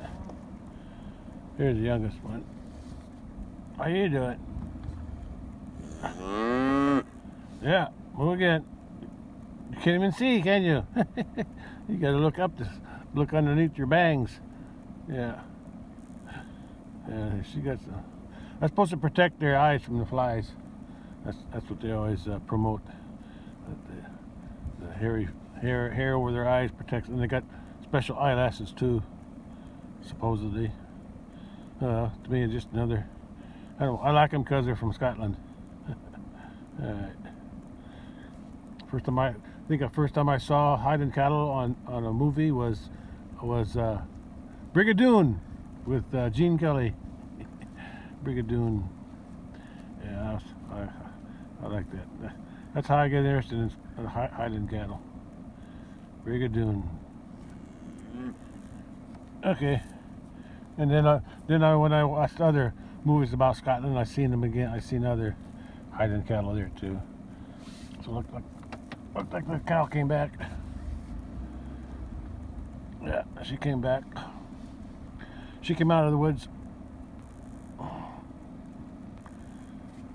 Here's the youngest one. How you doing? Yeah, move again. You can't even see, can you? You gotta look up to look underneath your bangs. Yeah. Yeah, she got some. That's supposed to protect their eyes from the flies. That's what they always promote. The hair over their eyes protects, and they got special eyelashes too, supposedly. To me, it's just another. I like them because they're from Scotland. All right. I think the first time I saw Highland cattle on a movie was Brigadoon with Gene Kelly. Brigadoon. Yeah, I like that. That's how I get interested in Highland cattle. Brigadoon. Okay. And then when I watched other movies about Scotland, I seen them again. I seen other Highland cattle there too. So looked like the cow came back. Yeah, she came back. She came out of the woods.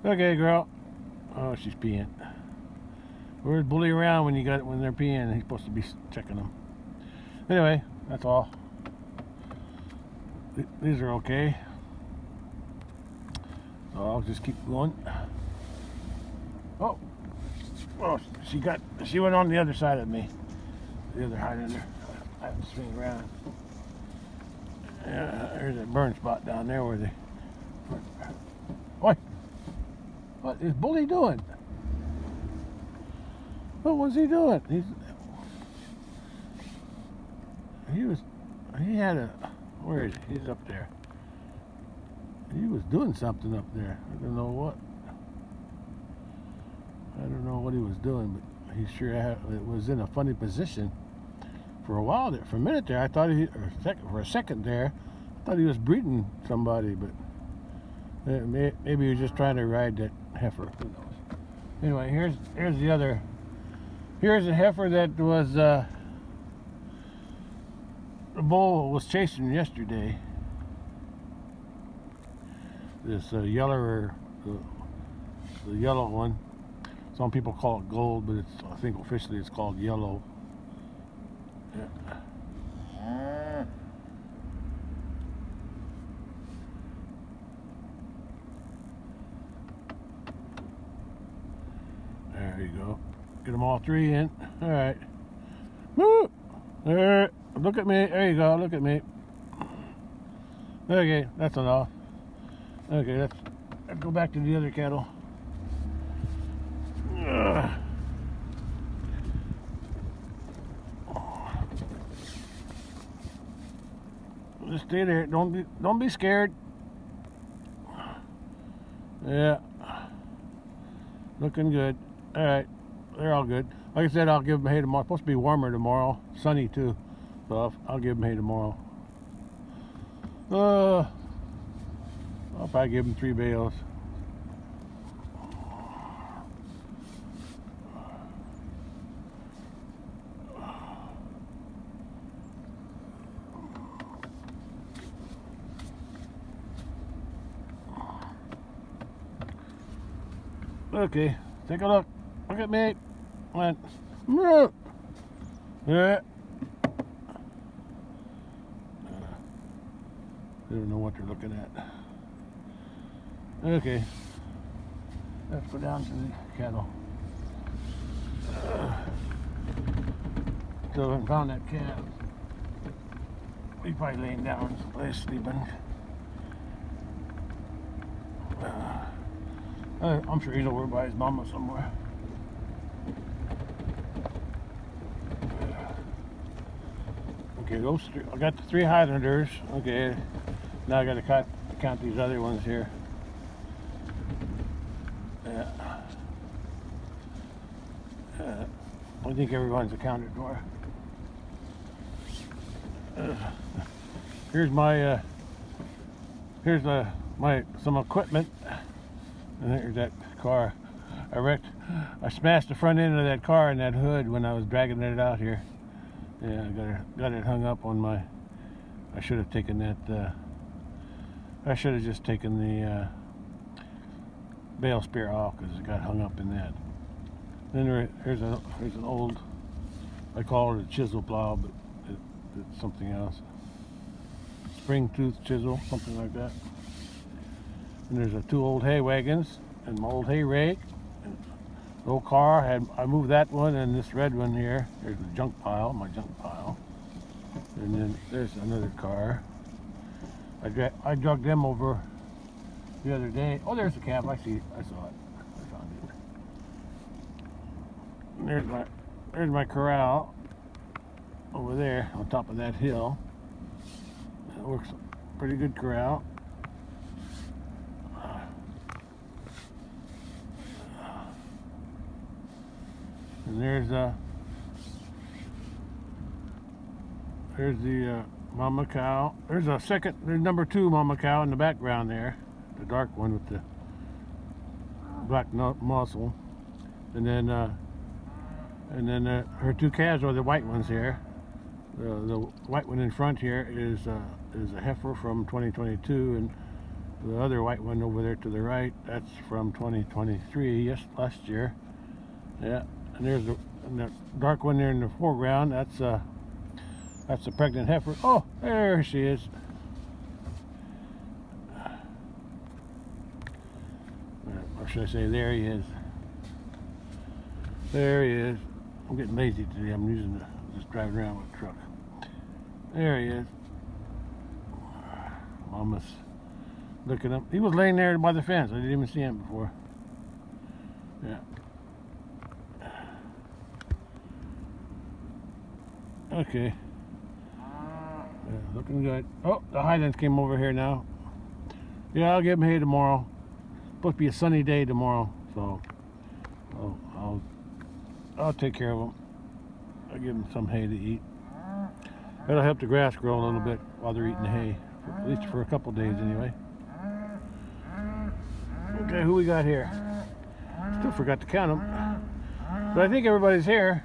Okay, girl. Oh, she's peeing. Where's Bully around when they're peeing? He's supposed to be checking them. Anyway, that's all. These are okay. So I'll just keep going. Oh, she went on the other side of me. The other Highlander. I have to swing around. Yeah, there's a burn spot down there where they. What is Bully doing? What was he doing? He had a. Where is he? He's up there. He was doing something up there. I don't know what. I don't know what he was doing, but he sure it was in a funny position for a while there. For a minute there, I thought for a second there, I thought he was breeding somebody, but maybe he was just trying to ride that heifer. Who knows? Anyway, here's the other. Here's a heifer that was the bull was chasing yesterday. This yellower, the yellow one. Some people call it gold, but I think officially it's called yellow. Yeah. There you go. Get them all three in. All right. Woo! There. Look at me. There you go. Look at me. Okay, that's enough. Okay, let's go back to the other cattle. Just stay there. Don't be scared. Yeah. Looking good. All right. They're all good. Like I said, I'll give them hay tomorrow. It's supposed to be warmer tomorrow. Sunny too. So I'll give them hay tomorrow. I'll probably give them 3 bales. Okay, take a look. Look at me. Went. Yeah. They don't know what they're looking at. Okay. Let's go down to the cattle. Still haven't found that calf. He's probably laying down someplace sleeping. I'm sure he's over by his mama somewhere. Okay, those three, I got the 3 Highlanders. Okay, now I got to count these other ones here. Yeah. I think everyone's accounted for. Here's my some equipment. And there's that car I wrecked. I smashed the front end of that car in that hood when I was dragging it out here. Yeah, I got it hung up on my. I should have taken that. I should have just taken the bale spear off because it got hung up in that. Then here's an old. I call it a chisel plow, but it's something else. Spring tooth chisel, something like that. And there's 2 old hay wagons and my old hay rake. The old car I moved that one and this red one here. There's the junk pile, my junk pile. And then there's another car. I drug them over the other day. Oh, there's the calf. I saw it. I found it. There's my corral over there on top of that hill. It works pretty good corral. And there's the mama cow. There's number 2 mama cow in the background there, the dark one with the black muzzle. And then her 2 calves are the white ones here. The white one in front here is a heifer from 2022, and the other white one over there to the right, that's from 2023, yes, last year. Yeah. And there's the dark one there in the foreground. That's a pregnant heifer. Oh, there she is. Or should I say, there he is. There he is. I'm getting lazy today. I'm just driving around with a truck. There he is. Mama's looking up. He was laying there by the fence. I didn't even see him before. Yeah. Okay. Yeah, looking good. Oh, the Highlands came over here now. Yeah, I'll give them hay tomorrow. Supposed to be a sunny day tomorrow, so I'll take care of them. I'll give them some hay to eat. That'll help the grass grow a little bit while they're eating the hay, at least for a couple days anyway. Okay, who we got here? Still forgot to count them, but I think everybody's here.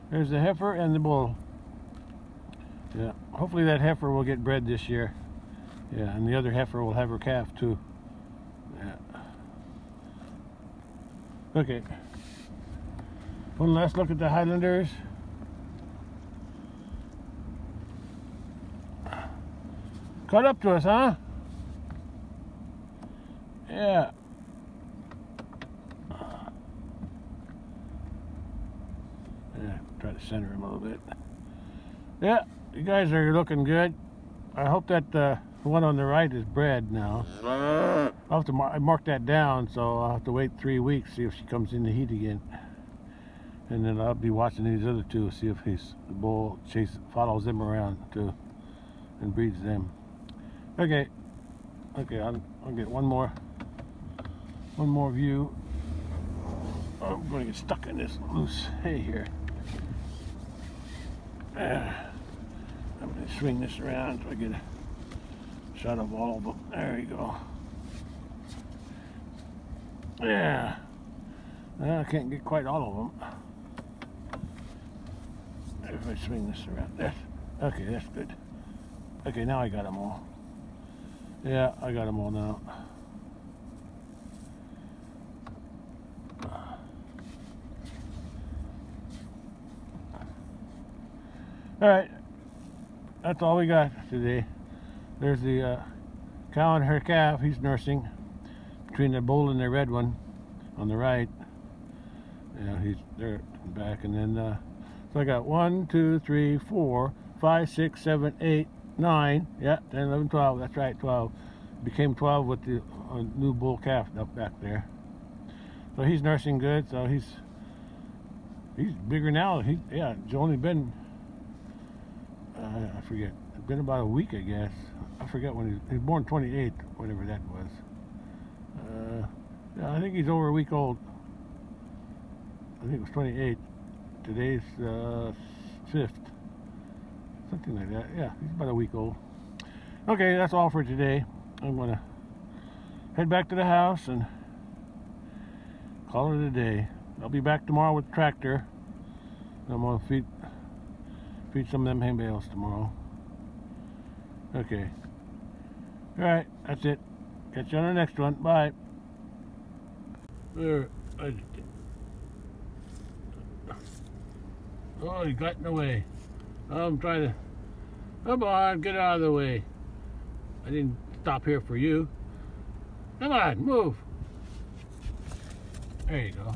There's the heifer and the bull. Yeah, hopefully that heifer will get bred this year. Yeah, and the other heifer will have her calf too. Yeah. Okay. One last look at the Highlanders. Caught up to us, huh? Yeah. Yeah, try to center him a little bit. Yeah, you guys are looking good. I hope that the one on the right is bred now. I'll have to mark that down, so I'll have to wait 3 weeks, see if she comes in the heat again. And then I'll be watching these other two, see if the bull follows them around too and breeds them. Okay, I'll get one more view. I'm going to get stuck in this loose hay here. I'm going to swing this around so I get a shot of all of them. There we go. Yeah. Well, I can't get quite all of them. If I swing this around. There. Okay, that's good. Okay, now I got them all. Yeah, I got them all now. Alright, that's all we got today. There's the cow and her calf. He's nursing between the bull and the red one on the right. Yeah, he's there back. And then, so I got 1, 2, 3, 4, 5, 6, 7, 8, 9. Yeah, 10, 11, 12. That's right, 12. Became 12 with the new bull calf up back there. So he's nursing good. So he's bigger now. It's only been I forget. It's been about a week, I guess. I forget when he was born 28, whatever that was. Yeah, I think he's over a week old. I think it was 28. Today's 5th. Something like that. Yeah, he's about a week old. Okay, that's all for today. I'm going to head back to the house and call it a day. I'll be back tomorrow with the tractor. I'm going to feed some of them hay bales tomorrow. Okay. Alright, that's it. Catch you on the next one. Bye. There. Oh, he got in the way. I'm trying to... Come on, get out of the way. I didn't stop here for you. Come on, move. There you go.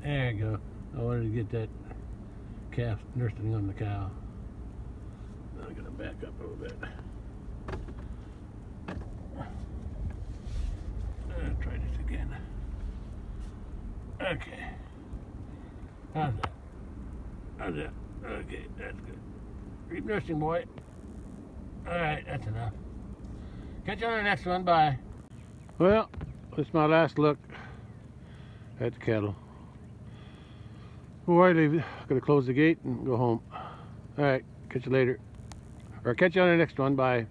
There you go. I wanted to get that calf nursing on the cow. I'm going to back up a little bit. I'll try this again. Okay. How's that? How's that? Okay, that's good. Keep nursing, boy. Alright, that's enough. Catch you on the next one. Bye. Well, it's my last look at the cattle. Before I leave, I'm going to close the gate and go home. Alright, catch you later. Or catch you on the next one. Bye.